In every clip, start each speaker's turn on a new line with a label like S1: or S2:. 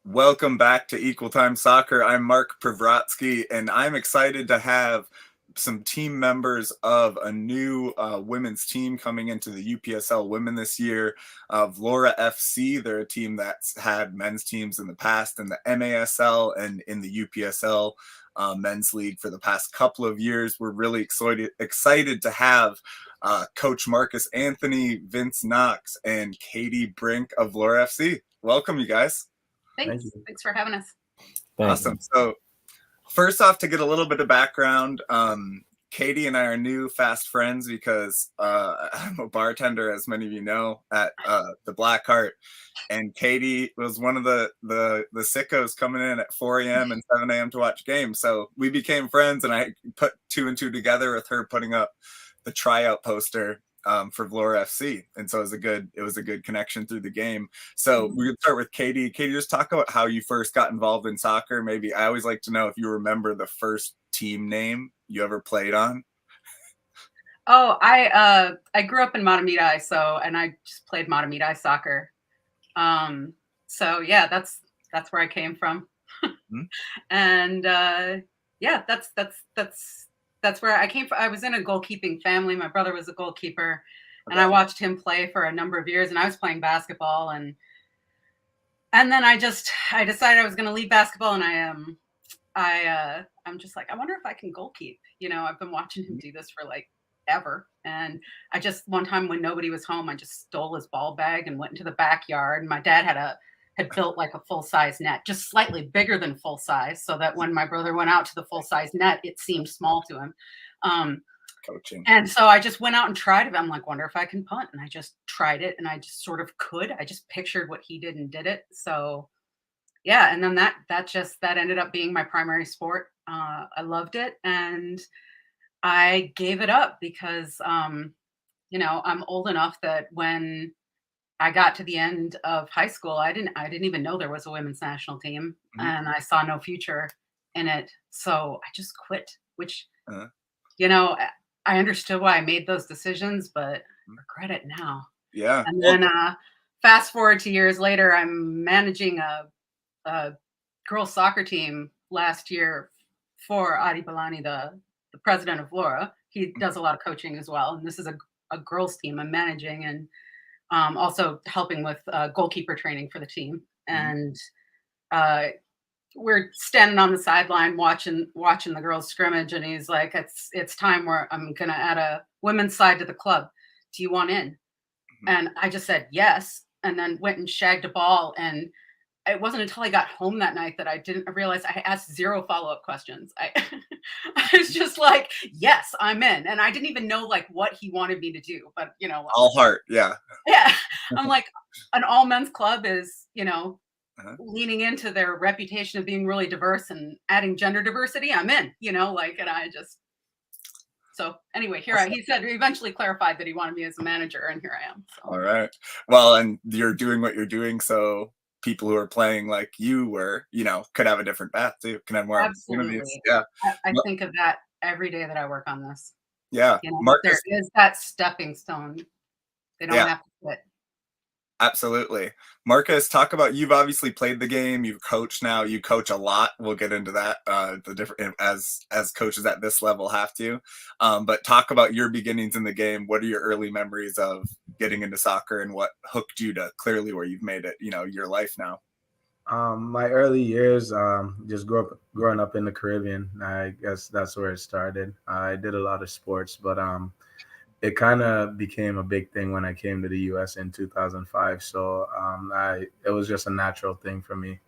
S1: Welcome back to Equal Time Soccer. I'm Mark Pravratsky, and I'm excited to have some team members of a new women's team coming into the UPSL Women this year. VLORA FC, they're a team that's had men's teams in the past in the MASL and in the UPSL men's league for the past couple of years. We're really excited to have Coach Marcus Anthony, Vince Knox, and Katie Brink of VLORA FC. Welcome, you guys.
S2: Thanks for having us.
S1: Awesome. So first off, to get a little bit of background, Katie and I are new fast friends because I'm a bartender, as many of you know, at the Black Heart. And Katie was one of the sickos coming in at 4 a.m. and 7 a.m. to watch games. So we became friends, and I put two and two together with her putting up the tryout poster for VLORA FC, and so it was a good connection through the game. So we could start with Katie. Katie, just talk about how you first got involved in soccer. Maybe I always like to know if you remember the first team name you ever played on.
S2: Oh, I grew up in Matamidi, and I just played Matamidi soccer. So yeah, that's where I came from. Mm-hmm. And yeah, that's where I came from. I was in a goalkeeping family. My brother was a goalkeeper, and I watched him play for a number of years, and I was playing basketball, and then I decided I was going to leave basketball, and I'm just like, I wonder if I can goalkeep. You know, I've been watching him do this for like ever. And I just, one time when nobody was home, I just stole his ball bag and went into the backyard. And my dad had built like a full-size net, just slightly bigger than full size, so that when my brother went out to the full-size net, it seemed small to him.
S1: Coaching.
S2: And so I just went out and tried it. I'm like, wonder if I can punt. And I just tried it, and I just sort of could. I just pictured what he did and did it. So yeah, and then that ended up being my primary sport. I loved it, and I gave it up because you know, I'm old enough that when I got to the end of high school, I didn't even know there was a women's national team, and I saw no future in it. So I just quit, which, you know, I understood why I made those decisions, but I regret it now.
S1: Yeah.
S2: And then fast forward to years later, I'm managing a girls soccer team last year for Adi Balani, the president of VLORA. He does a lot of coaching as well. And this is a girls team I'm managing, and also helping with goalkeeper training for the team. And we're standing on the sideline watching the girls scrimmage, and he's like, it's time where I'm going to add a women's side to the club. Do you want in? And I just said yes, and then went and shagged a ball. And it wasn't until I got home that night that I realized I asked zero follow-up questions. I was just like, yes, I'm in. And I didn't even know like what he wanted me to do, but you know,
S1: all heart. Yeah.
S2: Yeah. I'm like, an all men's club is, you know, leaning into their reputation of being really diverse and adding gender diversity. I'm in, you know, like, and I just, so anyway, he said, he eventually clarified that he wanted me as a manager, and here I am. So.
S1: All right. Well, and you're doing what you're doing, so people who are playing like you were, you know, could have a different path too, can have more opportunities. Yeah.
S2: I think of that every day that I work on this.
S1: Yeah.
S2: You know, Marcus, there is that stepping stone. They don't have to quit.
S1: Absolutely. Marcus, talk about, you've obviously played the game, you've coached now, you coach a lot. We'll get into that, the different, as coaches at this level have to. But talk about your beginnings in the game. What are your early memories of getting into soccer, and what hooked you to clearly where you've made it, you know, your life now?
S3: My early years, just growing up in the Caribbean, I guess that's where it started. I did a lot of sports, but it kind of became a big thing when I came to the U.S. in 2005. So it was just a natural thing for me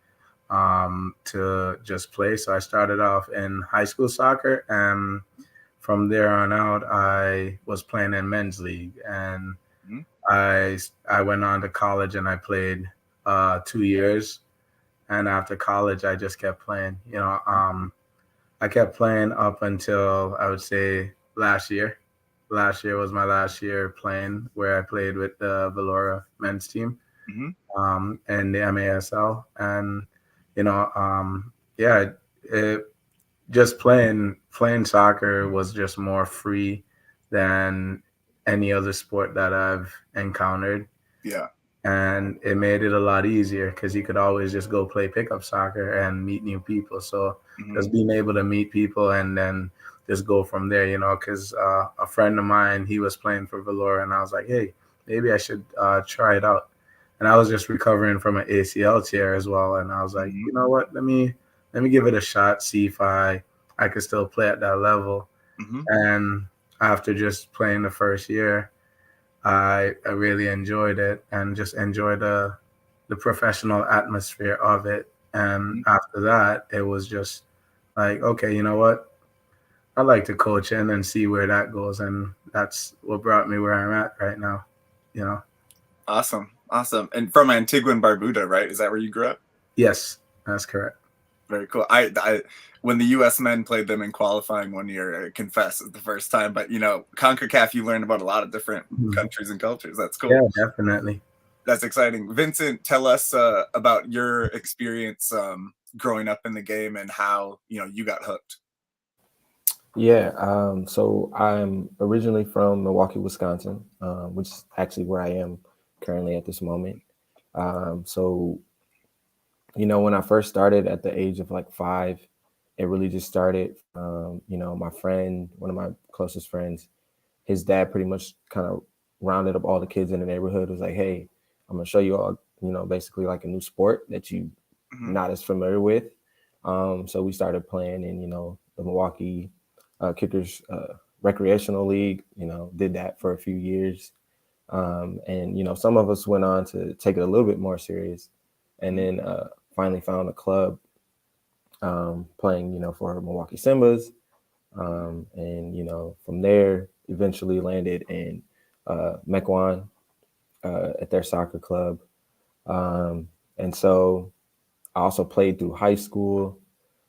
S3: to just play. So I started off in high school soccer, and from there on out, I was playing in men's league. And I went on to college, and I played 2 years. And after college, I just kept playing. You know, I kept playing up until, I would say, last year. Last year was my last year playing, where I played with the VLORA men's team and the MASL. And, you know, yeah, just playing soccer was just more free than any other sport that I've encountered.
S1: Yeah.
S3: and it made it a lot easier because you could always just go play pickup soccer and meet new people. So just being able to meet people and then just go from there, because a friend of mine, he was playing for VLORA, and I was like, hey, maybe I should try it out. And I was just recovering from an ACL tear as well, and I was like, you know what, let me give it a shot, see if I could still play at that level. And after just playing the first year, I really enjoyed it and just enjoyed the professional atmosphere of it. And after that, it was just like, okay, you know what? I like to coach in and see where that goes. And that's what brought me where I'm at right now,
S1: Awesome. And from Antigua and Barbuda, right? Is that where you grew up?
S3: Yes, that's correct.
S1: Very cool. I when the U.S. men played them in qualifying one year, I confess it's the first time, but CONCACAF, you learn about a lot of different countries and cultures. That's cool.
S3: Yeah, definitely.
S1: That's exciting. Vincent, tell us about your experience growing up in the game and how you got hooked.
S4: Yeah, so I'm originally from Milwaukee, Wisconsin, which is actually where I am currently at this moment. So, when I first started at the age of like 5, it really just started. My friend, one of my closest friends, his dad pretty much kind of rounded up all the kids in the neighborhood. Was like, hey, I'm gonna show you all, basically like a new sport that you not as familiar with. So we started playing in, the Milwaukee Kickers Recreational League. Did that for a few years, and some of us went on to take it a little bit more serious, and then finally found a club playing, for Milwaukee Simbas, and from there eventually landed in Mequon at their soccer club, and so I also played through high school.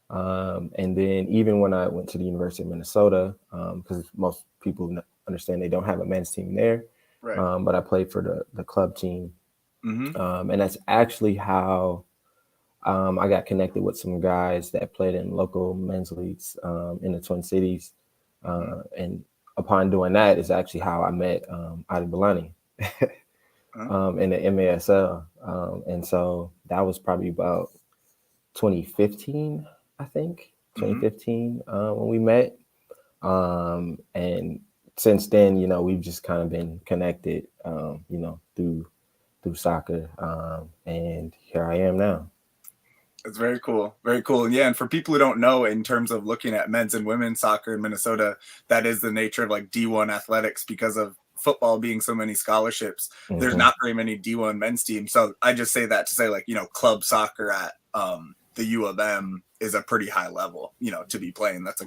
S4: And then even when I went to the University of Minnesota, because most people understand they don't have a men's team there,
S1: right.
S4: But I played for the club team. And that's actually how I got connected with some guys that played in local men's leagues in the Twin Cities. And upon doing that is actually how I met Adi Belani in the MASL. And so that was probably about 2015, I think, 2015 when we met. And since then, we've just kind of been connected, through soccer. And here I am now.
S1: It's very cool. Very cool. And yeah, and for people who don't know, in terms of looking at men's and women's soccer in Minnesota, that is the nature of like D1 athletics because of football being so many scholarships. There's not very many D1 men's teams. So I just say that to say like, club soccer at the U of M is a pretty high level, to be playing. It's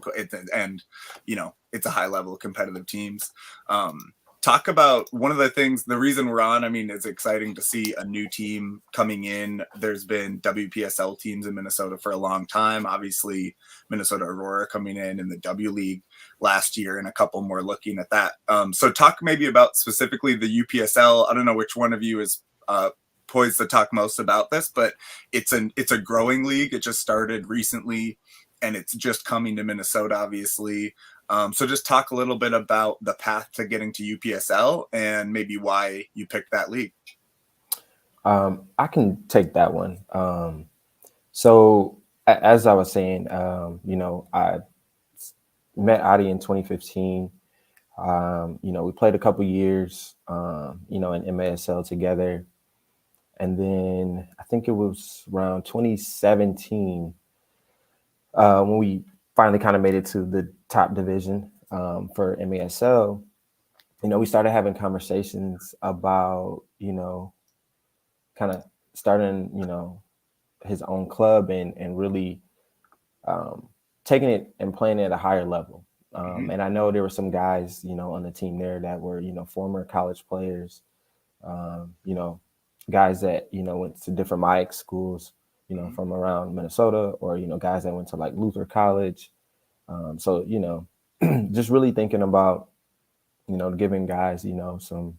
S1: a high level of competitive teams. Talk about one of the things, the reason we're on, it's exciting to see a new team coming in. There's been WPSL teams in Minnesota for a long time. Obviously, Minnesota Aurora coming in the W League last year and a couple more looking at that. So talk maybe about specifically the UPSL. I don't know which one of you is poised to talk most about this, but it's a growing league. It just started recently and it's just coming to Minnesota, obviously. So just talk a little bit about the path to getting to UPSL and maybe why you picked that league.
S4: I can take that one. So as I was saying, I met Adi in 2015. We played a couple years, in MASL together. And then I think it was around 2017 when we finally kind of made it to the top division for MASL. We started having conversations about, kind of starting, his own club and really taking it and playing at a higher level. And I know there were some guys, on the team there that were, former college players, guys that, went to different MIAC schools, from around Minnesota, or, guys that went to like Luther College. So, just really thinking about, giving guys, some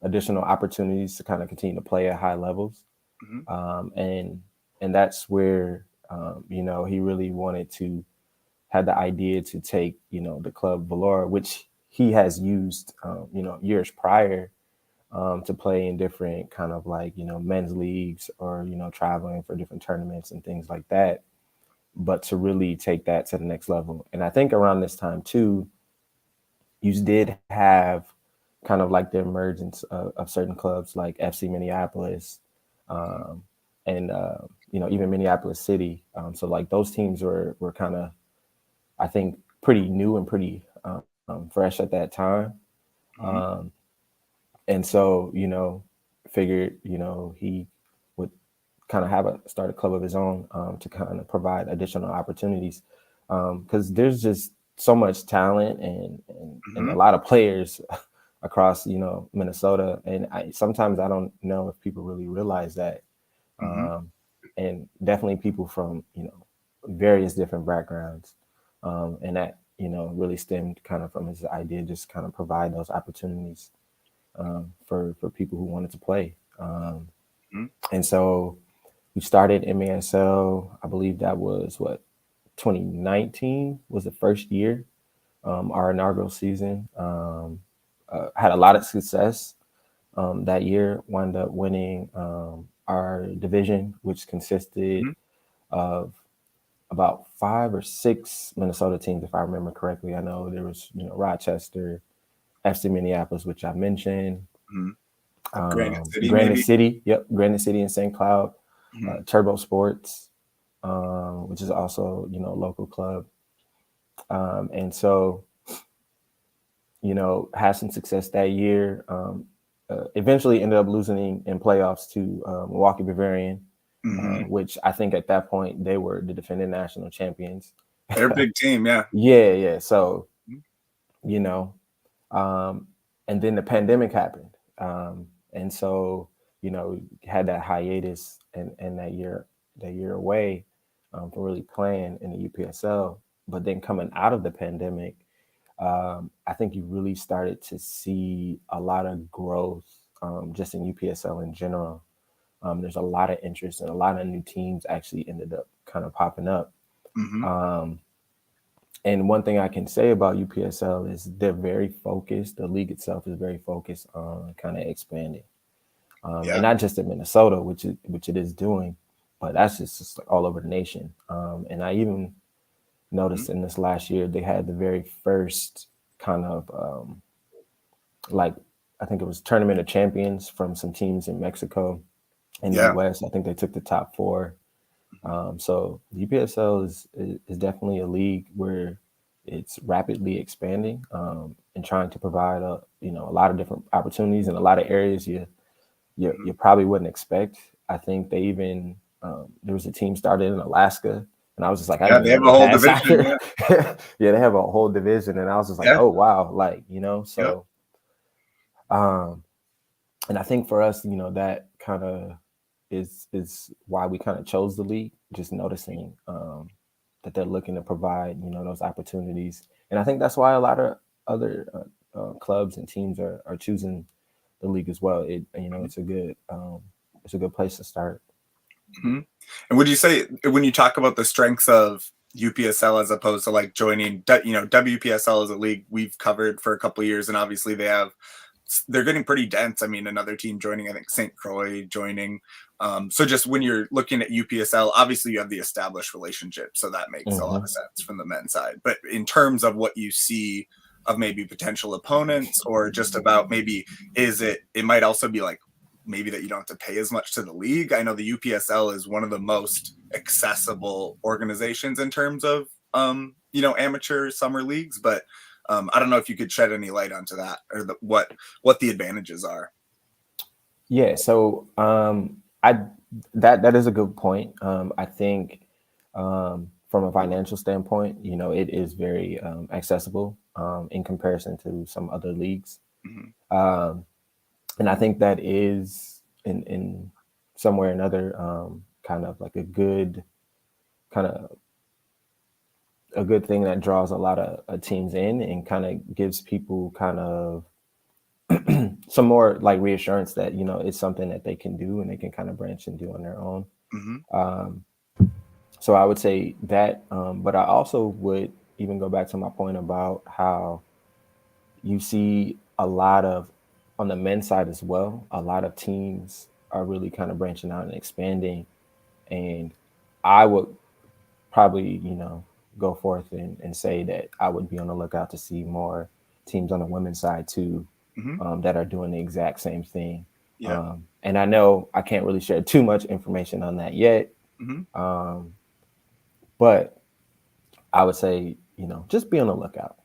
S4: additional opportunities to kind of continue to play at high levels. And that's where, he really wanted to have the idea to take, the club VLORA, which he has used, years prior, to play in different kind of like, men's leagues or, traveling for different tournaments and things like that. But to really take that to the next level. And I think around this time too, you did have kind of like the emergence of certain clubs like FC Minneapolis, and even Minneapolis City. So like those teams were kind of, I think, pretty new and pretty fresh at that time. And so, figured, he would kind of start a club of his own to kind of provide additional opportunities, because there's just so much talent and a lot of players across, Minnesota. And sometimes I don't know if people really realize that. And definitely people from, various different backgrounds. And that, really stemmed kind of from his idea, just kind of provide those opportunities for people who wanted to play. And so we started MASL, I believe that was 2019 was the first year, our inaugural season. Had a lot of success that year, wound up winning our division, which consisted of about 5 or 6 Minnesota teams, if I remember correctly. I know there was, Rochester, FC Minneapolis, which I mentioned.
S1: Granite City,
S4: Granite City, yep, Granite City and St. Cloud, Turbo Sports, which is also, a local club. And so, had some success that year. Eventually ended up losing in playoffs to Milwaukee Bavarian, which I think at that point they were the defending national champions.
S1: They're a big team, yeah.
S4: Yeah. So, and then the pandemic happened. And so, had that hiatus and that year away from really playing in the UPSL. But then coming out of the pandemic, I think you really started to see a lot of growth just in UPSL in general. There's a lot of interest and a lot of new teams actually ended up kind of popping up. And one thing I can say about UPSL is they're very focused. The league itself is very focused on kind of expanding. And not just in Minnesota, which it is doing, but that's just like all over the nation. And I even noticed in this last year, they had the very first kind of I think it was Tournament of Champions from some teams in Mexico and the US. I think they took the top 4. So the UPSL is definitely a league where it's rapidly expanding and trying to provide a lot of different opportunities in a lot of areas you probably wouldn't expect. I think they even there was a team started in Alaska, and I was just like,
S1: they have a whole division.
S4: Yeah, they have a whole division, and I was just like, oh wow, like so. And I think for us, that kind of is why we kind of chose the league, just noticing that they're looking to provide, those opportunities. And I think that's why a lot of other clubs and teams are choosing the league as well. It's a good place to start.
S1: And would you say, when you talk about the strengths of UPSL as opposed to like joining, WPSL is a league we've covered for a couple of years, and obviously they're getting pretty dense. I mean, another team joining, I think St. Croix joining. So just when you're looking at UPSL, obviously you have the established relationship, so that makes a lot of sense from the men's side. But in terms of what you see of maybe potential opponents, or just about maybe it might also be like maybe that you don't have to pay as much to the league. I know the UPSL is one of the most accessible organizations in terms of amateur summer leagues, but I don't know if you could shed any light onto that, or what the advantages are.
S4: Yeah, so that is a good point. I think from a financial standpoint, it is very accessible in comparison to some other leagues. And I think that is in somewhere or another kind of like a good thing that draws a lot of teams in and kind of gives people kind of some more like reassurance that, it's something that they can do and they can kind of branch and do on their own. So I would say that, but I also would even go back to my point about how you see a lot of on the men's side as well, a lot of teams are really kind of branching out and expanding. And I would probably, go forth and say that I would be on the lookout to see more teams on the women's side too, that are doing the exact same thing.
S1: Yeah.
S4: And I know I can't really share too much information on that yet. But I would say, just be on the lookout.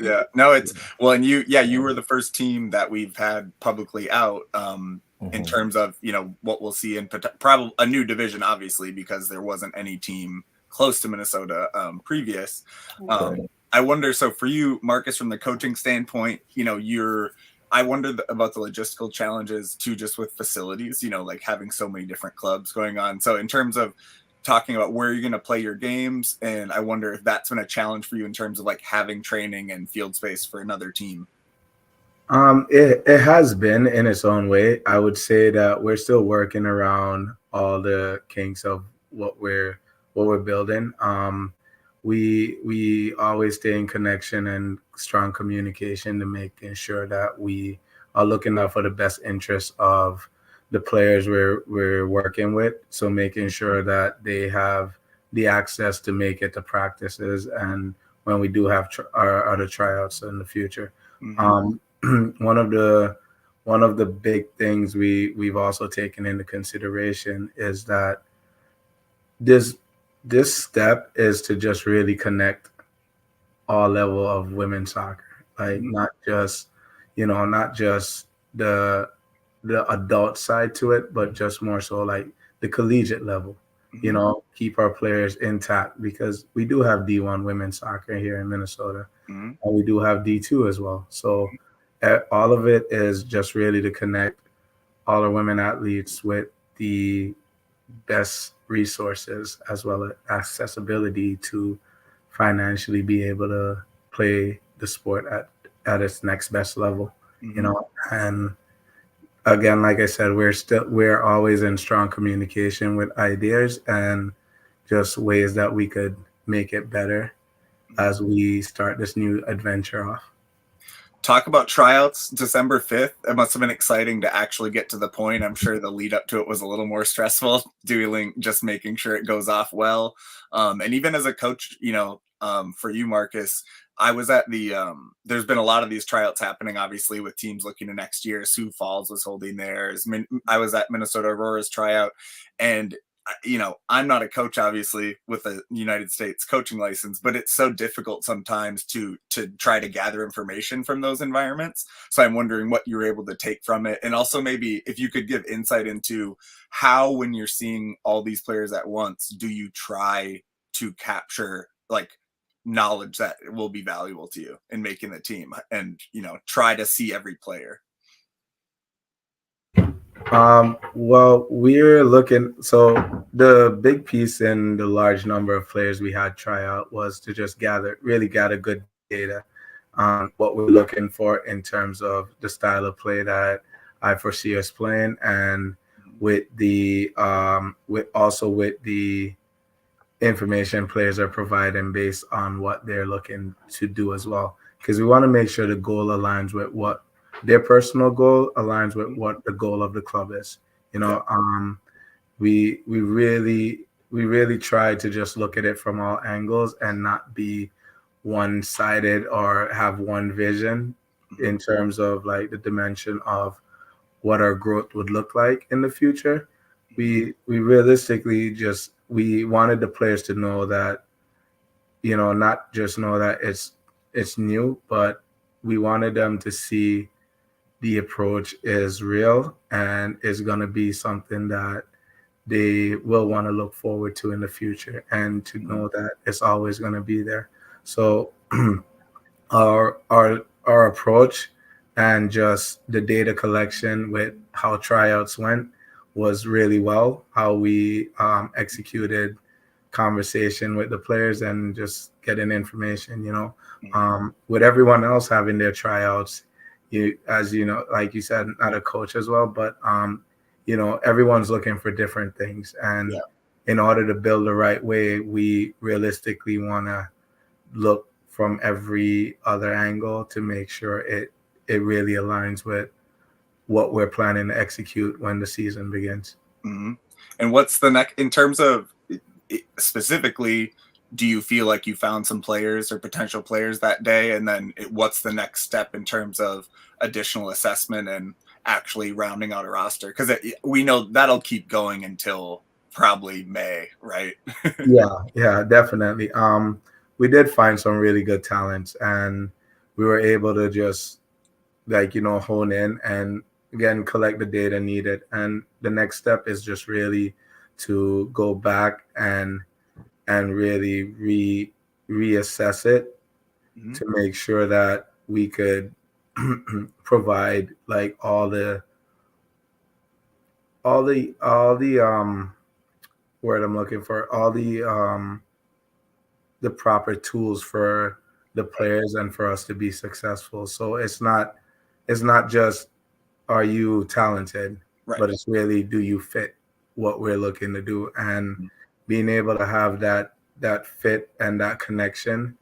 S1: Yeah, no, it's well, and you were the first team that we've had publicly out in terms of what we'll see in probably a new division, obviously, because there wasn't any team close to Minnesota previous. I wonder, so for you, Marcus, from the coaching standpoint, I wonder about the logistical challenges too, just with facilities, like having so many different clubs going on. So in terms of talking about where you're going to play your games, and I wonder if that's been a challenge for you in terms of like having training and field space for another team.
S3: It has been in its own way. I would say that we're still working around all the kinks of what we're building. We always stay in connection and strong communication to making sure that we are looking out for the best interests of the players we're working with. So making sure that they have the access to make it to practices and when we do have our other tryouts in the future. One of the big things we've also taken into consideration is that this step is to just really connect all level of women's soccer, like not just the adult side to it, but just more so like the collegiate level, keep our players intact, because we do have D1 women's soccer here in Minnesota, and we do have D2 as well. So all of it is just really to connect all our women athletes with the best resources as well as accessibility to financially be able to play the sport at its next best level, and again, like I said, we're always in strong communication with ideas and just ways that we could make it better as we start this new adventure off.
S1: Talk about tryouts December 5th. It must have been exciting to actually get to the point. I'm sure the lead up to it was a little more stressful, just making sure it goes off well. And even as a coach, for you, Marcus, I was at there's been a lot of these tryouts happening, obviously, with teams looking to next year. Sioux Falls was holding theirs. I was at Minnesota Aurora's tryout, and I'm not a coach, obviously, with a United States coaching license, but it's so difficult sometimes to try to gather information from those environments. So I'm wondering what you were able to take from it. And also maybe if you could give insight into how, when you're seeing all these players at once, do you try to capture like knowledge that will be valuable to you in making the team and, try to see every player?
S3: Well, we're looking, so the big piece in the large number of players we had try out was to just really gather good data on what we're looking for in terms of the style of play that I foresee us playing, and with the information players are providing based on what they're looking to do as well, because we want to make sure the goal aligns with what their personal goal aligns with what the goal of the club is. We really try to just look at it from all angles and not be one-sided or have one vision in terms of like the dimension of what our growth would look like in the future. We realistically we wanted the players to know that, not just know that it's new, but we wanted them to see the approach is real and is going to be something that they will want to look forward to in the future, and to know that it's always going to be there. So our approach and just the data collection with how tryouts went was really well. How we executed conversation with the players and just getting information, with everyone else having their tryouts. As you know, like you said, not a coach as well, but everyone's looking for different things, and in order to build the right way, we realistically want to look from every other angle to make sure it really aligns with what we're planning to execute when the season begins.
S1: Mm-hmm. And what's the next in terms of specifically? Do you feel like you found some players or potential players that day? And then what's the next step in terms of additional assessment and actually rounding out a roster? Because we know that'll keep going until probably May, right?
S3: Yeah, definitely. We did find some really good talents, and we were able to just hone in and again collect the data needed. And the next step is just really to go back and really reassess it to make sure that we could provide like all the word I'm looking for, all the proper tools for the players and for us to be successful. So it's not just are you talented,
S1: Right.
S3: but it's really do you fit what we're looking to do, and being able to have that fit and that connection,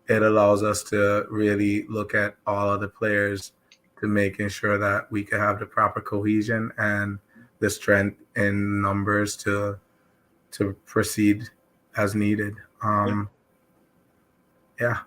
S3: it allows us to really look at all of the players to making sure that we can have the proper cohesion and the strength in numbers to proceed as needed. Yeah.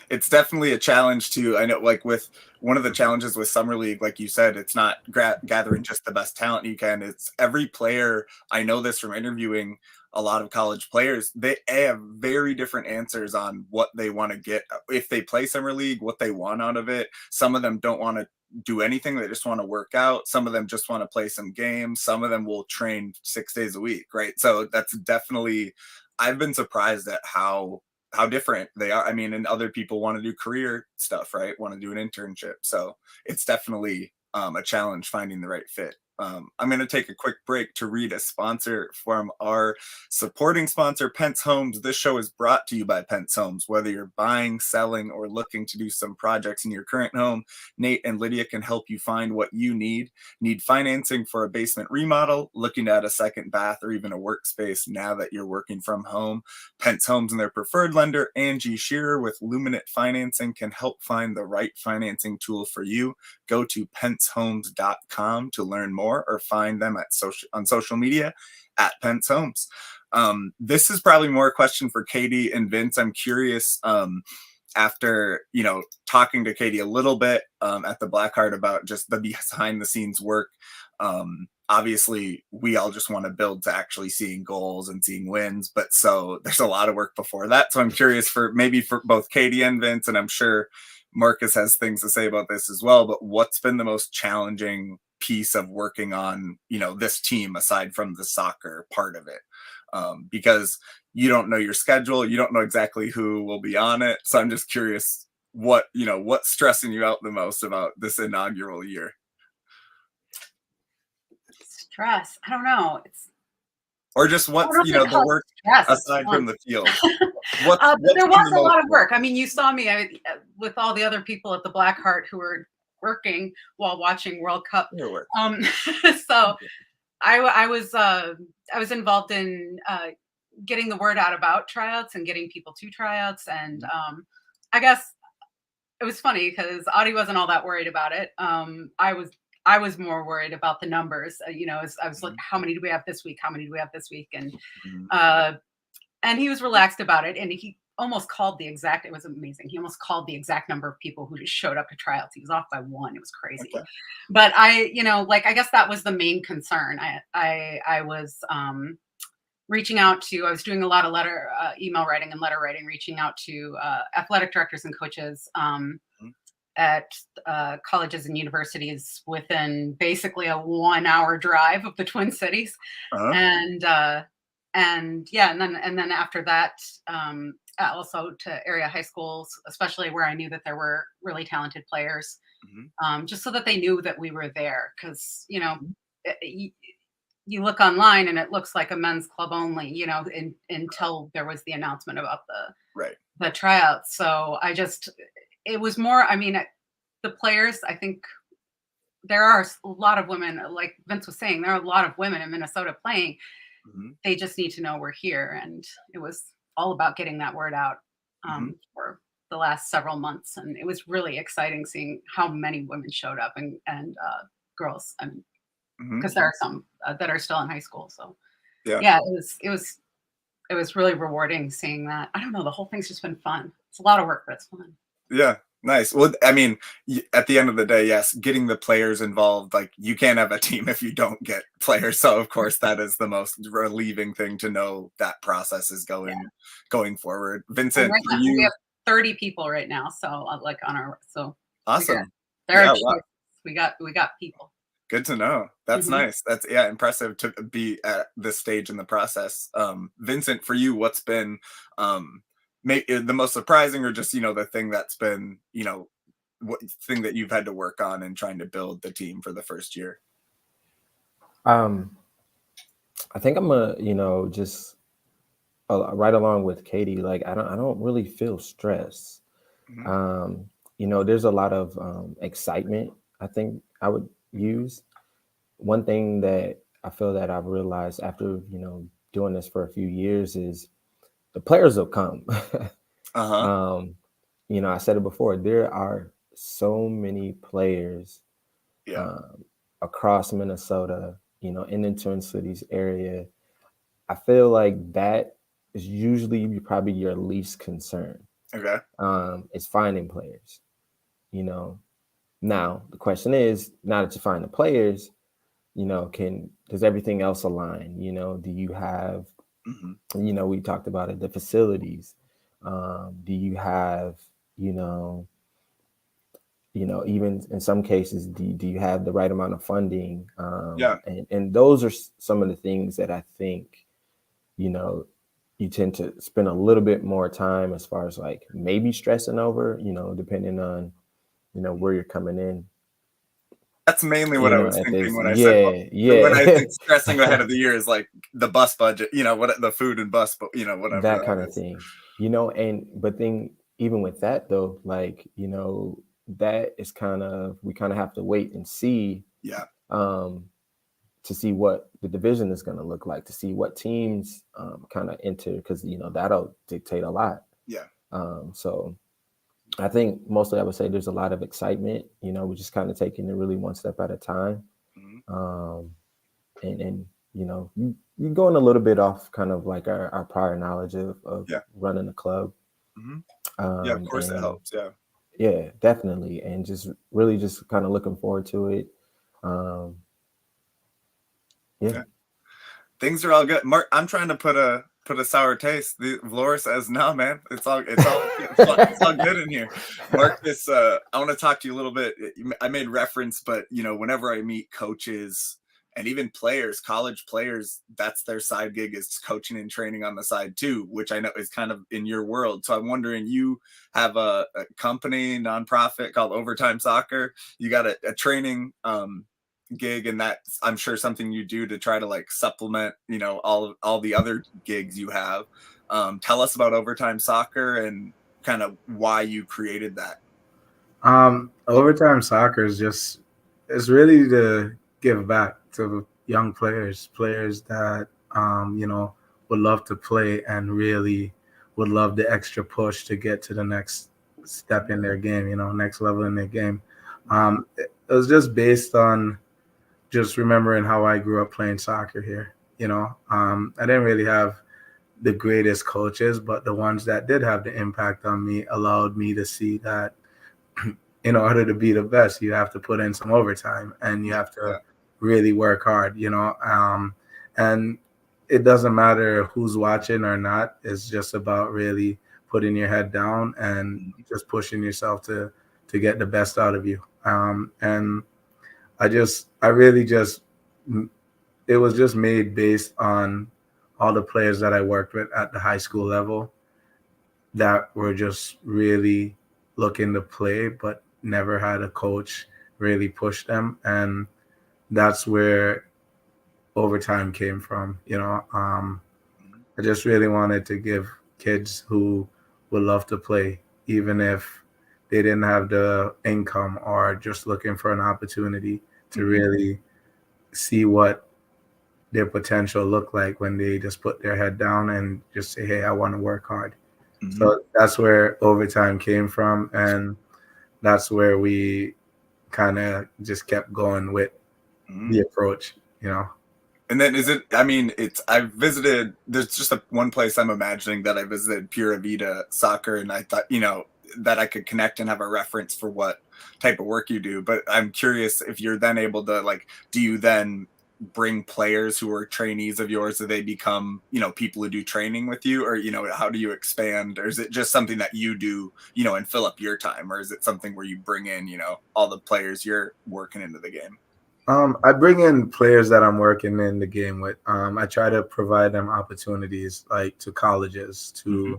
S1: It's definitely a challenge too. I know, like with one of the challenges with summer league, like you said, it's not gathering just the best talent you can. It's every player. I know this from interviewing a lot of college players. They have very different answers on what they want to get if they play summer league, what they want out of it. Some of them don't want to do anything. They just want to work out. Some of them just want to play some games. Some of them will train 6 days a week. Right. So that's definitely, I've been surprised at how different they are. I mean, and other people want to do career stuff, right? Want to do an internship. So it's definitely a challenge finding the right fit. I'm going to take a quick break to read a sponsor from our supporting sponsor, Pentz Homes. This show is brought to you by Pentz Homes. Whether you're buying, selling, or looking to do some projects in your current home, Nate and Lydia can help you find what you need. Need financing for a basement remodel, looking at a second bath, or even a workspace now that you're working from home? Pentz Homes and their preferred lender, Angie Shearer, with Luminate Financing, can help find the right financing tool for you. Go to pentzhomes.com to learn more, or find them on social media at Pentz Homes. This is probably more a question for Katie and Vince. I'm curious, after talking to Katie a little bit at the Blackheart about just the behind the scenes work. Obviously, we all just want to build to actually seeing goals and seeing wins, but so there's a lot of work before that. So I'm curious for both Katie and Vince, and I'm sure Marcus has things to say about this as well, but what's been the most challenging piece of working on, this team aside from the soccer part of it? Because you don't know your schedule, you don't know exactly who will be on it. So I'm just curious what's stressing you out the most about this inaugural year?
S2: Stress. I don't know.
S1: Or just what's the work aside from the field. What's
S2: there was a lot of work. I mean, you saw me with all the other people at the Blackheart who were working while watching World Cup. So I was involved in getting the word out about tryouts and getting people to tryouts. And I guess it was funny because Audie wasn't all that worried about it. I was more worried about the numbers. I was like, how many do we have this week? How many do we have this week? And he was relaxed about it. And he almost called it was amazing. He almost called the exact number of people who just showed up to tryouts. He was off by 1. It was crazy. Okay. But I guess that was the main concern. I was reaching out to, I was doing a lot of email writing and letter writing, reaching out to athletic directors and coaches at colleges and universities within basically a 1-hour drive of the Twin Cities. And then after that, also to area high schools, especially where I knew that there were really talented players, just so that they knew that we were there. Because you look online and it looks like a men's club only, until there was the announcement about the tryouts. So it was more, the players, I think there are a lot of women, like Vince was saying, there are a lot of women in Minnesota playing. They just need to know we're here. And it was all about getting that word out for the last several months, and it was really exciting seeing how many women showed up and girls. I mean, because there are some that are still in high school. So yeah, it was really rewarding seeing that. I don't know, the whole thing's just been fun. It's a lot of work, but it's fun.
S1: Yeah, nice. Well, I mean, at the end of the day, yes, getting the players involved, like you can't have a team if you don't get players. So of course that is the most relieving thing to know that process is going forward. Vincent,
S2: right now, we have 30 people right now. So like on our, so
S1: awesome.
S2: We got people.
S1: Good to know. That's nice. That's impressive to be at this stage in the process. Vincent, for you, what's been the most surprising, or just the thing that's been what thing that you've had to work on in trying to build the team for the first year?
S4: I think I'm just right along with Katie. Like I don't really feel stress. There's a lot of excitement. I think I would use. One thing that I feel that I've realized after doing this for a few years is the players will come. I said it before, there are so many players across Minnesota, in the Twin Cities area. I feel like that is usually probably your least concern.
S1: Okay.
S4: It's finding players. Now the question is, now that you find the players, does everything else align? Do you have, we talked about it, the facilities. Do you have, even in some cases, do you have the right amount of funding? And those are some of the things that I think, you tend to spend a little bit more time as far as like maybe stressing over, depending on, where you're coming in.
S1: That's mainly what I was thinking when I said, when I think stressing ahead of the year is like the bus budget, what the food and bus, but whatever.
S4: That kind of thing, but then even with that though, like, that is we kind of have to wait and see, to see what the division is going to look like, to see what teams kind of enter, because, that'll dictate a lot.
S1: Yeah.
S4: So I think mostly I would say there's a lot of excitement. We're just kind of taking it really one step at a time. And you're going a little bit off kind of like our prior knowledge of running a club.
S1: Of course it helps.
S4: Yeah, definitely. And just really just kind of looking forward to it.
S1: Things are all good. Mark, I'm trying to put a sour taste. The VLORA says, no, man, it's all good in here. Marcus, I want to talk to you a little bit. I made reference, but whenever I meet coaches and even players, college players, that's their side gig, is coaching and training on the side too, which I know is kind of in your world. So I'm wondering, you have a company, nonprofit called Overtime Soccer. You got a training gig, and that's, I'm sure, something you do to try to like supplement all the other gigs you have. Tell us about Overtime Soccer and kind of why you created that.
S3: Overtime Soccer is really to give back to young players that would love to play and really would love the extra push to get to the next step in their game, next level in their game. It was just based on just remembering how I grew up playing soccer here. I didn't really have the greatest coaches, but the ones that did have the impact on me allowed me to see that in order to be the best, you have to put in some overtime and you have to really work hard, and it doesn't matter who's watching or not. It's just about really putting your head down and just pushing yourself to get the best out of you. And it was just made based on all the players that I worked with at the high school level that were just really looking to play, but never had a coach really push them. And that's where Overtime came from. I just really wanted to give kids who would love to play, even if they didn't have the income or just looking for an opportunity to really see what their potential looked like when they just put their head down and just say, hey, I want to work hard. So that's where overtime came from, and that's where we kind of just kept going with the approach, you know.
S1: And then is it, I mean, I've visited, there's just one place I'm imagining that I visited, Pura Vida Soccer, and I thought, that I could connect and have a reference for what type of work you do. But I'm curious if you're then able to, like, do you then bring players who are trainees of yours, do they become, people who do training with you, or, how do you expand? Or is it just something that you do, and fill up your time? Or is it something where you bring in, all the players you're working into the game?
S3: I bring in players that I'm working in the game with. I try to provide them opportunities, like to colleges, to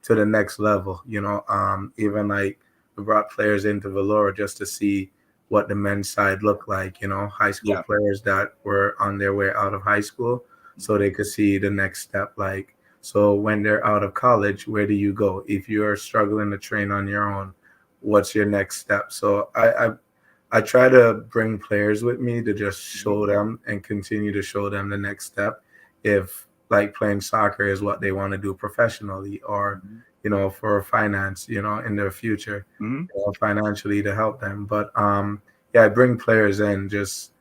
S3: the next level. Even like we brought players into VLORA just to see what the men's side looked like. High school players that were on their way out of high school, so they could see the next step. Like, so when they're out of college, where do you go? If you are struggling to train on your own, what's your next step? So I try to bring players with me to just show them and continue to show them the next step. If like playing soccer is what they want to do professionally, or, for finance, in their future, financially to help them. But I bring players in just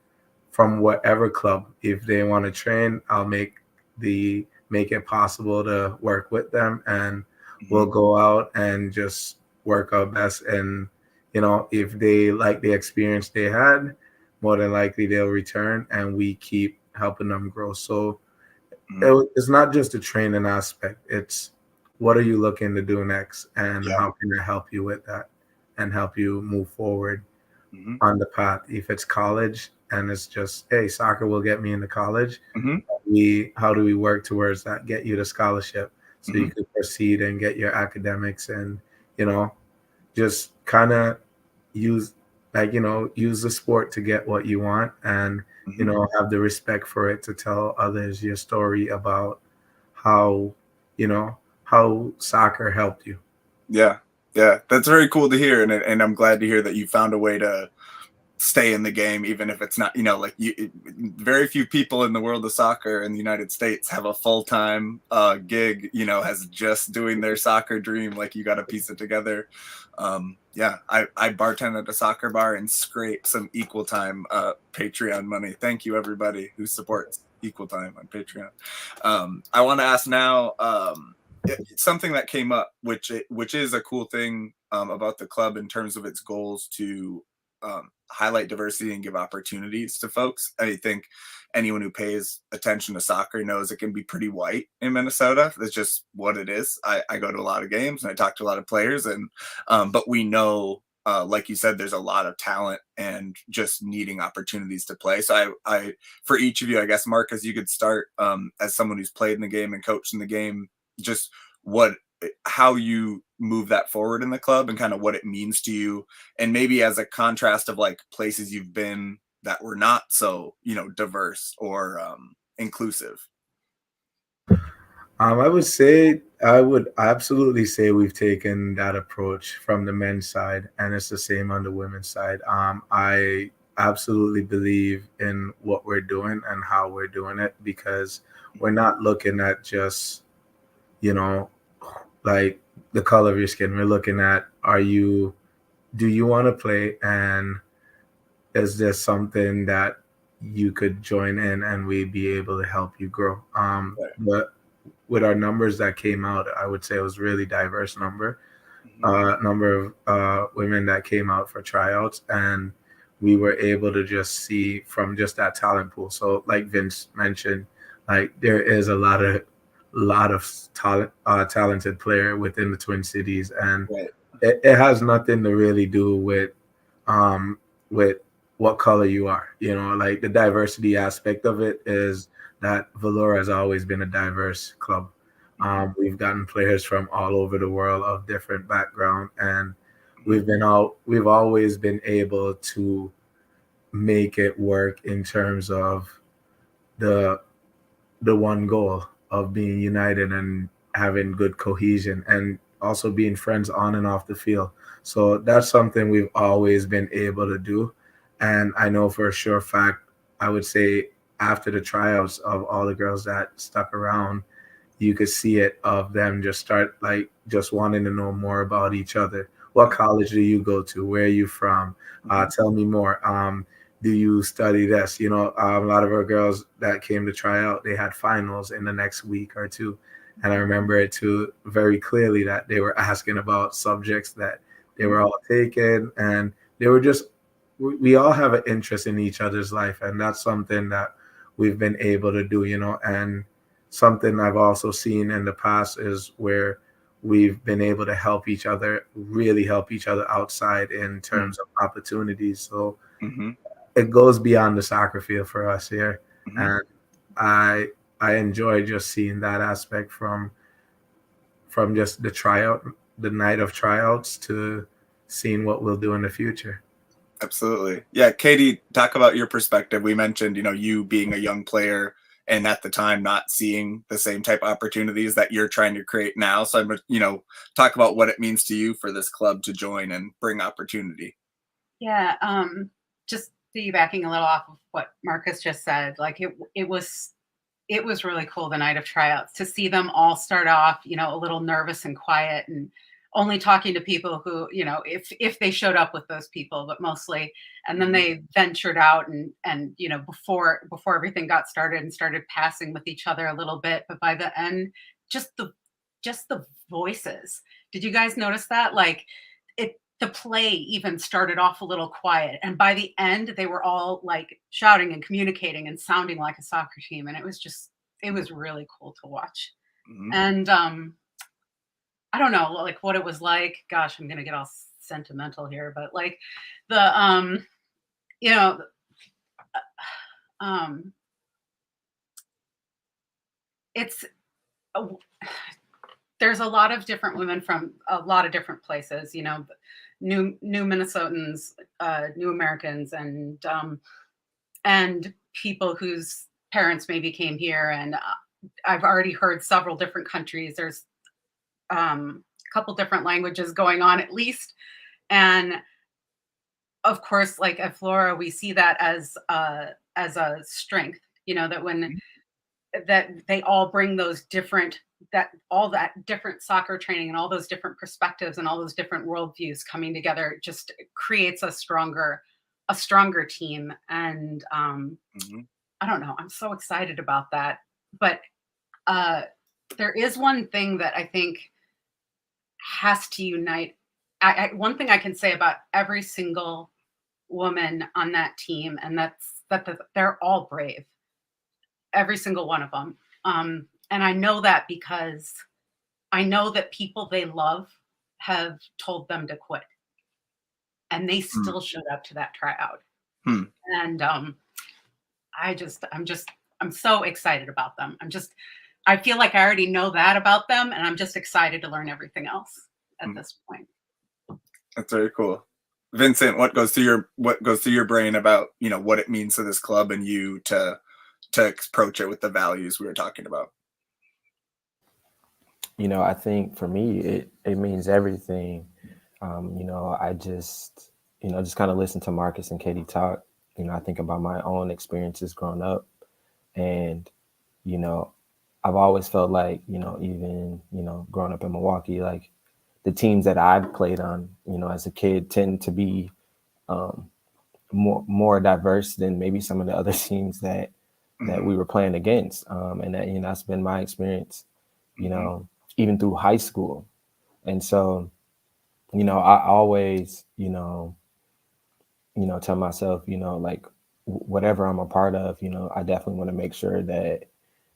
S3: from whatever club. If they want to train, I'll make it possible to work with them, and we'll go out and just work our best. And if they like the experience they had, more than likely they'll return, and we keep helping them grow. So it's not just a training aspect. It's what are you looking to do next, and how can I help you with that and help you move forward on the path. If it's college and it's just, hey, soccer will get me into college, how do we work towards that, get you the scholarship so you can proceed and get your academics, and just kind of use the sport to get what you want, and have the respect for it to tell others your story about how soccer helped you.
S1: Yeah, that's very cool to hear, and I'm glad to hear that you found a way to stay in the game, even if it's not, very few people in the world of soccer in the United States have a full-time gig, as just doing their soccer dream. Like, you got to piece it together. I bartend at a soccer bar and scrape some Equal Time Patreon money. Thank you, everybody who supports Equal Time on Patreon. I want to ask now, something that came up, which is a cool thing about the club in terms of its goals to highlight diversity and give opportunities to folks. I think anyone who pays attention to soccer knows it can be pretty white in Minnesota. That's just what it is. I go to a lot of games and I talk to a lot of players, and but we know, like you said, there's a lot of talent and just needing opportunities to play. So I for each of you, I guess, Marcus, you could start as someone who's played in the game and coached in the game, just how you move that forward in the club and kind of what it means to you, and maybe as a contrast of like places you've been that were not so diverse or inclusive.
S3: I would absolutely say we've taken that approach from the men's side, and it's the same on the women's side. I absolutely believe in what we're doing and how we're doing it, because we're not looking at just like the color of your skin. We're looking at, do you want to play, and is there something that you could join in and we'd be able to help you grow. But with our numbers that came out, I would say it was really diverse number of women that came out for tryouts, and we were able to just see from just that talent pool. So like Vince mentioned, like there is a lot of talented player within the Twin Cities, and it has nothing to really do with what color you are. Like the diversity aspect of it is that VLORA has always been a diverse club. We've gotten players from all over the world of different background, and we've always been able to make it work in terms of the one goal of being united and having good cohesion, and also being friends on and off the field. So that's something we've always been able to do. And I know for a sure fact, I would say after the tryouts of all the girls that stuck around, you could see it of them just start like just wanting to know more about each other. What college do you go to? Where are you from? Tell me more. Do you study this? You know, a lot of our girls that came to try out, they had finals in the next week or two. And I remember it too very clearly that they were asking about subjects that they were all taking, and they were just, we all have an interest in each other's life. And that's something that we've been able to do, you know, and something I've also seen in the past is where we've been able to help each other, really help each other outside in terms of opportunities. So it goes beyond the soccer field for us here. And I enjoy just seeing that aspect from just the tryout, the night of tryouts, to seeing what we'll do in the future.
S1: Absolutely. Yeah. Katie, talk about your perspective. We mentioned, you know, you being a young player and at the time not seeing the same type of opportunities that you're trying to create now. So I'm, you know, talk about what it means to you for this club to join and bring opportunity.
S2: Yeah. Just piggybacking a little off of what Marcus just said, like it was really cool the night of tryouts to see them all start off, you know, a little nervous and quiet and only talking to people who, you know, if they showed up with those people, but mostly, and then they ventured out and you know, before everything got started and started passing with each other a little bit, but by the end, just the voices. Did you guys notice that? Like the play even started off a little quiet, and by the end they were all like shouting and communicating and sounding like a soccer team, and it was really cool to watch. And I don't know like what it was like. Gosh, I'm gonna get all sentimental here, but like the you know it's there's a lot of different women from a lot of different places, you know, new Minnesotans, new Americans, and people whose parents maybe came here. And I've already heard several different countries. There's a couple different languages going on at least. And of course, like at VLORA, we see that as a strength, you know, that when that they all bring those different, that different soccer training and all those different perspectives and all those different worldviews coming together just creates a stronger team. And I don't know, I'm so excited about that. But there is one thing that I think has to unite. One thing I can say about every single woman on that team, and that's that they're all brave. Every single one of them. And I know that because I know that people they love have told them to quit. And they still showed up to that tryout. And I'm so excited about them. I feel like I already know that about them, and I'm just excited to learn everything else at this point.
S1: That's very cool. Vincent, what goes through your brain about, you know, what it means to this club and you to approach it with the values we were talking about?
S4: You know, I think for me, it means everything. You know, I just kind of listen to Marcus and Katie talk. You know, I think about my own experiences growing up, and, you know, I've always felt like, you know, even, you know, growing up in Milwaukee, like the teams that I've played on, you know, as a kid tend to be more diverse than maybe some of the other teams that we were playing against. And that, you know, that's been my experience, you know, even through high school. And so, you know, I always, you know, tell myself, you know, like whatever I'm a part of, you know, I definitely want to make sure that,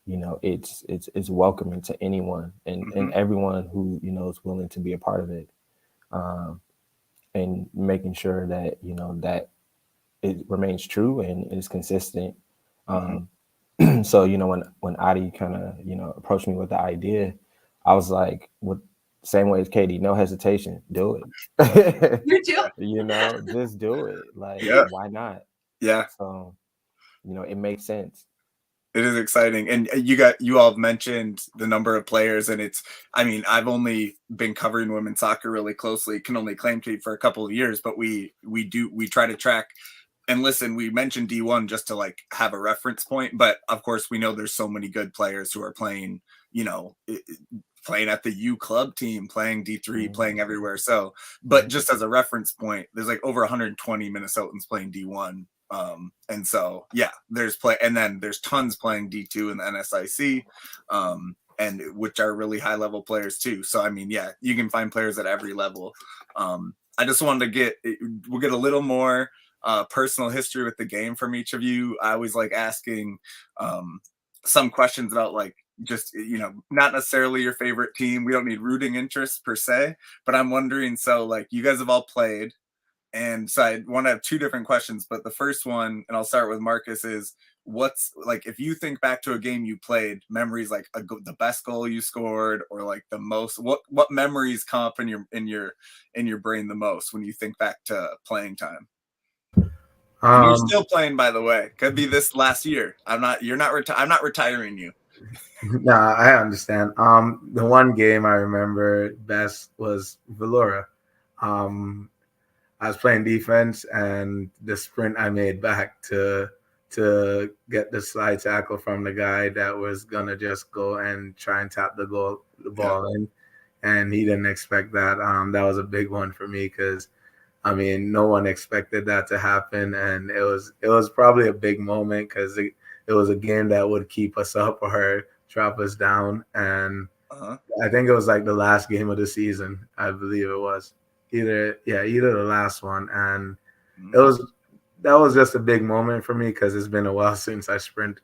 S4: you know, it's welcoming to anyone and everyone who, you know, is willing to be a part of it. And making sure that, you know, that it remains true and is consistent. So, you know, when Adi kind of, you know, approached me with the idea, I was like, same way as Katie, no hesitation, do it.
S2: You do?
S4: You know, just do it. Like, why not?
S1: Yeah.
S4: So, you know, it makes sense.
S1: It is exciting. And you all have mentioned the number of players, and I mean, I've only been covering women's soccer really closely, can only claim to for a couple of years, but we try to track. And listen, we mentioned D1 just to like have a reference point, but of course we know there's so many good players who are playing you know, playing at the U club team, playing D3, playing everywhere. So, but just as a reference point, there's like over 120 Minnesotans playing D1. And so, yeah, there's play, and then there's tons playing D2 in the NSIC, and which are really high level players too. So, I mean, yeah, you can find players at every level. I just wanted to we'll get a little more personal history with the game from each of you. I always like asking some questions about like, just, you know, not necessarily your favorite team. We don't need rooting interests per se, but I'm wondering, so like you guys have all played, and so I want to have two different questions, but the first one, and I'll start with Marcus, is what's like, if you think back to a game you played, memories like the best goal you scored, or like the most, what memories come up in your brain the most when you think back to playing time? And you're still playing, by the way. Could be this last year. I'm not retiring you.
S3: No, I understand. The one game I remember best was VLORA. I was playing defense, and the sprint I made back to get the slide tackle from the guy that was gonna just go and try and tap the ball in, and he didn't expect that. That was a big one for me because, I mean, no one expected that to happen, and it was probably a big moment because it was a game that would keep us up or drop us down. And I think it was like the last game of the season. I believe it was either the last one. And that was just a big moment for me because it's been a while since I sprinted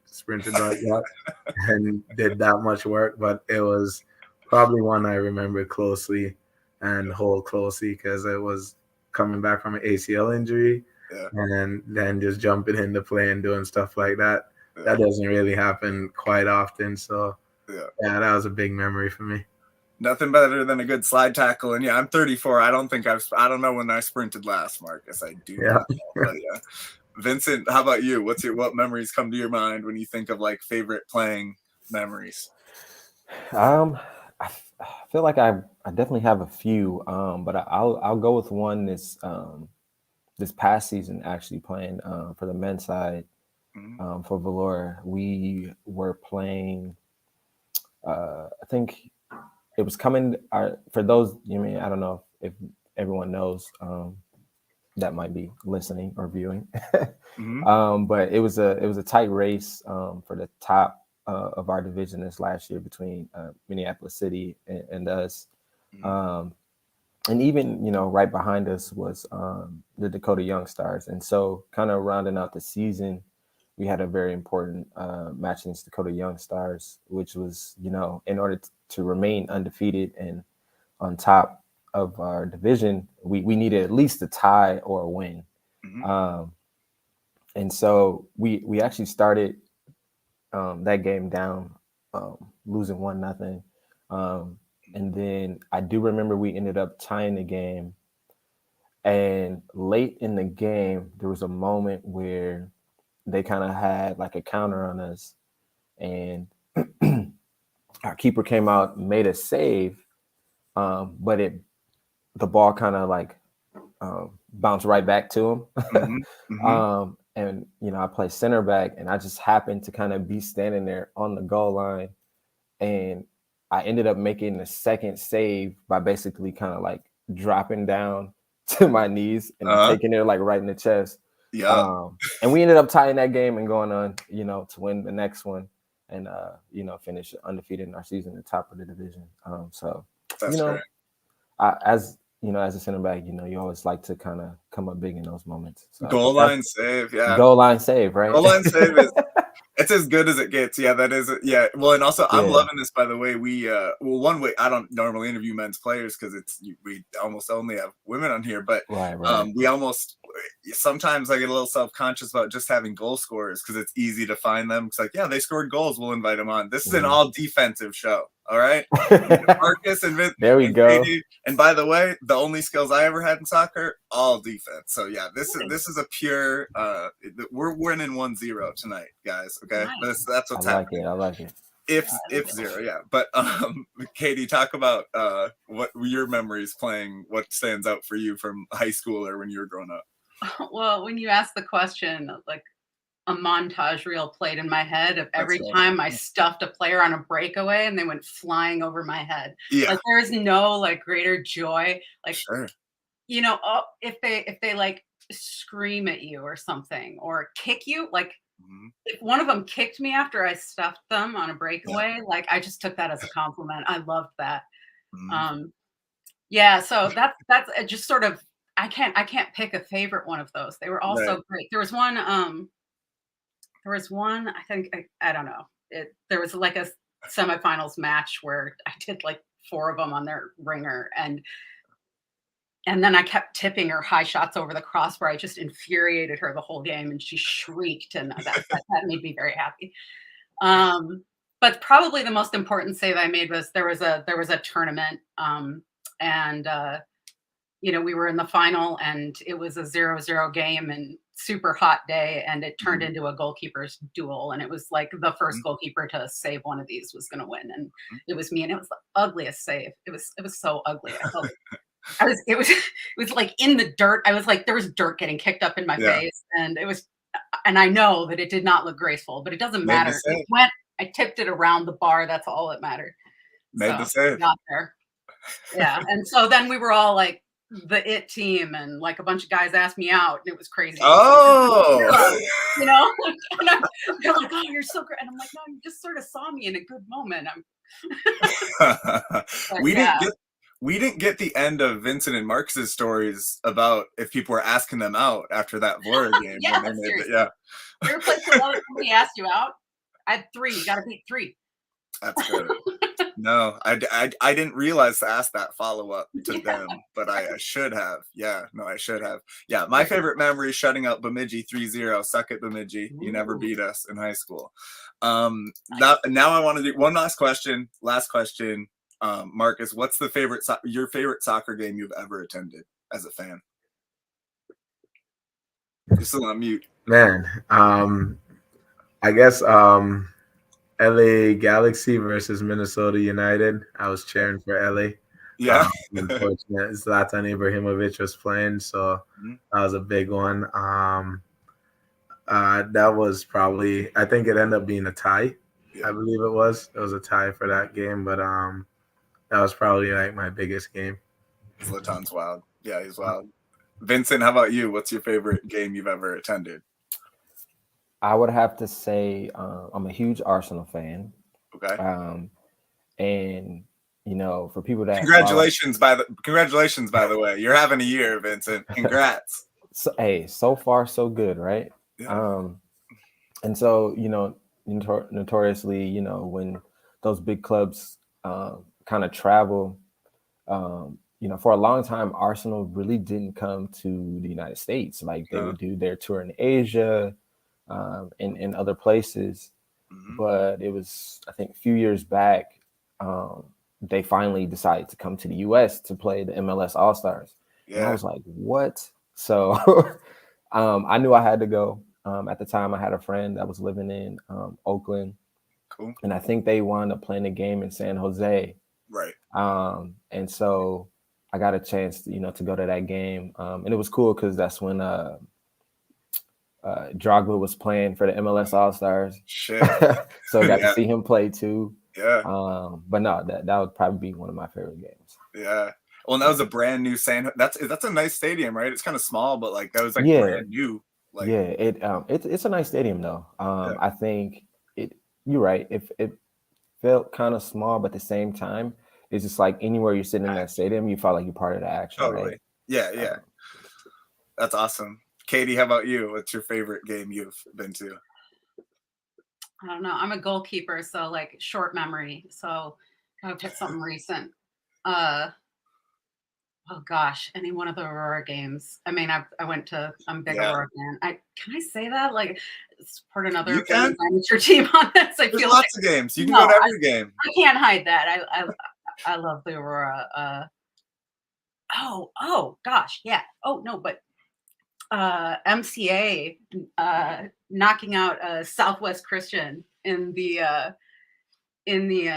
S3: like that and did that much work. But it was probably one I remember closely and hold closely because it was coming back from an ACL injury and then just jumping into play and doing stuff like that. That doesn't really happen quite often. So, yeah, that was a big memory for me.
S1: Nothing better than a good slide tackle. And yeah, I'm 34. I don't know when I sprinted last, Marcus. I do not know, but yeah. Vincent, how about you? What memories come to your mind when you think of like favorite playing memories?
S4: I feel like I definitely have a few, but I'll go with one this past season, actually playing for the men's side. For VLORA, we were playing. I think it was coming. For those, I don't know if everyone knows that might be listening or viewing, but it was a tight race for the top of our division this last year between Minneapolis City and us. And even, right behind us was the Dakota Young Stars. And so kind of rounding out the season, we had a very important match against Dakota Young Stars, which was, in order to remain undefeated and on top of our division, we needed at least a tie or a win. And so we actually started that game down, losing 1-0. And then I do remember we ended up tying the game. And late in the game, there was a moment where they kind of had like a counter on us, and our keeper came out, made a save, but the ball kind of like bounced right back to him. And I play center back, and I just happened to kind of be standing there on the goal line, and I ended up making the second save by basically kind of like dropping down to my knees and taking it like right in the chest. And we ended up tying that game and going on, to win the next one and, finish undefeated in our season at the top of the division. So,
S1: that's great.
S4: As a center back, you always like to kind of come up big in those moments. So
S1: goal line save,
S4: Goal line save, right?
S1: Goal line save it's as good as it gets. Yeah, that is. Yeah. Well, and also I'm loving this, by the way. We one way, I don't normally interview men's players because we almost only have women on here, but we almost sometimes I get a little self-conscious about just having goal scorers because it's easy to find them. It's like, yeah, they scored goals, we'll invite them on. This is an all defensive show. All right, Marcus and Vince.
S4: There we go.
S1: Katie. And by the way, the only skills I ever had in soccer, all defense. So yeah, this is a pure. We're winning 1-0 tonight, guys. Okay,
S2: Nice.
S1: That's what's happening.
S4: I like it.
S1: If 0, yeah. But Katie, talk about what your memories playing. What stands out for you from high school or when you were growing up?
S2: Well, when you ask the question, like a montage reel played in my head of every
S1: That's
S2: time I
S1: awesome.
S2: stuffed a player on a breakaway and they went flying over my head.
S1: Yeah,
S2: Like there is no like greater joy. Like,
S1: sure.
S2: you know, if they like scream at you or something or kick you, like
S1: Mhm.
S2: if one of them kicked me after I stuffed them on a
S1: Yeah.
S2: breakaway, like I just took that as a compliment. I loved that.
S1: Mhm.
S2: Yeah, so that's just sort of I can't pick a favorite one of those. They were all
S1: Right.
S2: so great. There was one, I think I don't know. There was like a semifinals match where I did like 4 of them on their ringer and then I kept tipping her high shots over the crossbar. I just infuriated her the whole game and she shrieked and that made me very happy. But probably the most important save I made was there was a tournament and you know, we were in the final and it was a 0-0 game and super hot day and it turned
S1: Mhm.
S2: into a goalkeeper's duel and it was like the first
S1: Mhm.
S2: goalkeeper to save one of these was going to win and
S1: Mhm.
S2: it was me and it was the ugliest save. It was so ugly. It was like in the dirt. I was like there was dirt getting kicked up in my
S1: Yeah,
S2: face and I know that it did not look graceful, but it doesn't
S1: made the
S2: matter. It
S1: save.
S2: went I tipped it around the bar. That's all that mattered.
S1: Made the
S2: So,
S1: save.
S2: got there. Yeah, and so then we were all like the it team, and like a bunch of guys asked me out, and it was crazy.
S1: Oh!
S2: You know, and they're like, "Oh, you're so great," and I'm like, "No, you just sort of saw me in a good moment." But
S1: We didn't
S2: yeah,
S1: get the end of Vincent and Marcus's stories about if people were asking them out after that VLORA game
S2: yeah,
S1: when they made it.
S2: seriously.
S1: Yeah,
S2: You ever played so well that somebody asked you out? I had 3. You got to beat 3.
S1: that's good. No, I didn't realize to ask that follow-up to
S2: Yeah,
S1: them, but I should have. Yeah, no, I should have. Yeah, my
S2: right.
S1: favorite memory is shutting out Bemidji 3-0. Suck it, Bemidji. You never
S2: Ooh,
S1: beat us in high school.
S2: nice.
S1: Now I want to do one last question. Last question. Marcus, what's your favorite soccer game you've ever attended as a fan? You're still on mute.
S3: Man, I guess LA Galaxy versus Minnesota United. I was cheering for LA.
S1: Yeah.
S3: Unfortunate, Zlatan Ibrahimovic was playing, so
S1: Mhm.
S3: that was a big one. That was probably, I think it ended up being a tie.
S1: Yeah.
S3: I believe it was. It was a tie for that game, but that was probably like my biggest game.
S1: Zlatan's wild. Yeah, he's wild. Vincent, how about you? What's your favorite game you've ever attended?
S4: I would have to say I'm a huge Arsenal fan.
S1: Okay.
S4: And you know, for people that
S1: congratulations by the way, you're having a year, Vincent. Congrats.
S4: So far so good, right?
S1: Yeah.
S4: And so you know, notoriously, you know, when those big clubs kind of travel, you know, for a long time, Arsenal really didn't come to the United States. Like they would do their tour in Asia, in other places.
S1: Mhm.
S4: But it was, I think, a few years back, they finally decided to come to the US to play the MLS All-Stars.
S1: Yeah.
S4: And I was like, what? So I knew I had to go. At the time, I had a friend that was living in Oakland.
S1: Cool.
S4: And I think they wound up playing a game in San Jose.
S1: Right.
S4: And so I got a chance, you know, to go to that game. And it was cool because that's when Drogba was playing for the MLS All-Stars.
S1: Shit.
S4: So I got to see him play too.
S1: Yeah.
S4: But no, that would probably be one of my favorite games.
S1: Yeah. Well, and that was a brand new that's a nice stadium, right? It's kind of small, but like that was like brand new. Like
S4: it's a nice stadium though.
S1: Yeah.
S4: I think you're right. If it felt kind of small, but at the same time, it's just like anywhere you're sitting in that stadium, you felt like you're part of the action.
S1: Totally.
S4: Right?
S1: Yeah. That's awesome. Katie, how about you? What's your favorite game you've been to?
S2: I don't know. I'm a goalkeeper, so like short memory. So I'll pick something recent. Oh gosh, any one of the Aurora games. I mean, I'm a big Aurora fan. Can I say that? Like support another
S1: You can.
S2: amateur team on this.
S1: There's lots of games. You can go to every game.
S2: I can't hide that. I love the Aurora. Oh gosh, yeah. Oh no, but MCA knocking out Southwest Christian in the in the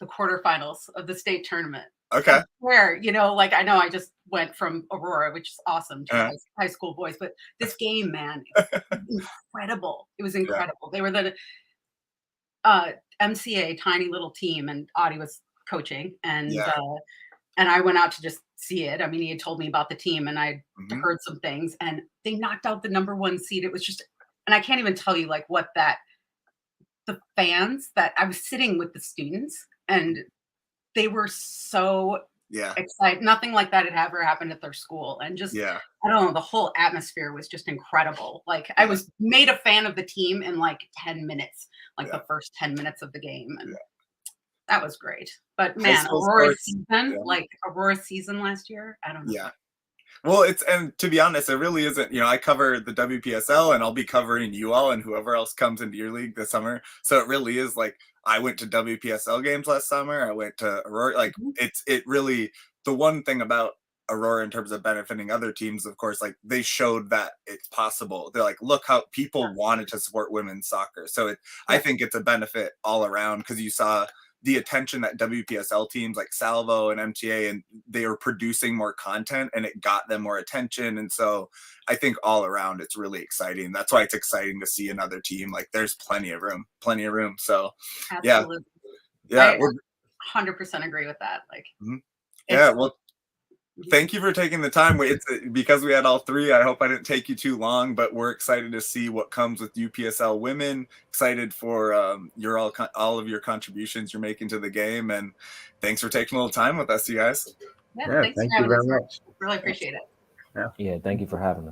S2: quarterfinals of the state tournament.
S1: Okay.
S2: Where, you know, like I know I just went from Aurora, which is awesome, to high school boys, but this game, man, incredible. It was incredible. They were the MCA tiny little team, and Audie was coaching, and I went out to just see it. I mean, he had told me about the team, and I heard some things, and they knocked out the #1 seed. It was just, and I can't even tell you like what the fans that I was sitting with the students, and they were so excited. Nothing like that had ever happened at their school. And just, I don't know, the whole atmosphere was just incredible. Like I was made a fan of the team in like 10 minutes, like the first 10 minutes of the game. And that was great. But man, Aurora's season last year, I don't know.
S1: Yeah. Well, and to be honest, it really isn't, you know, I cover the WPSL, and I'll be covering you all and whoever else comes into your league this summer. So it really is like, I went to WPSL games last summer. I went to Aurora. Like it really, the one thing about Aurora in terms of benefiting other teams, of course, like they showed that it's possible. They're like, look how people wanted to support women's soccer. So I think it's a benefit all around, because you saw the attention that WPSL teams like Salvo and MTA, and they were producing more content, and it got them more attention. And so I think all around it's really exciting. That's why it's exciting to see another team. Like there's plenty of room. So
S2: absolutely.
S1: I
S2: 100% agree with that. Like,
S1: well, thank you for taking the time. It's because we had all three. I hope I didn't take you too long, but we're excited to see what comes with UPSL Women. Excited for all of your contributions you're making to the game, and thanks for taking a little time with us, you guys.
S2: Thank you very much. Really appreciate it.
S4: Yeah, thank you for having us.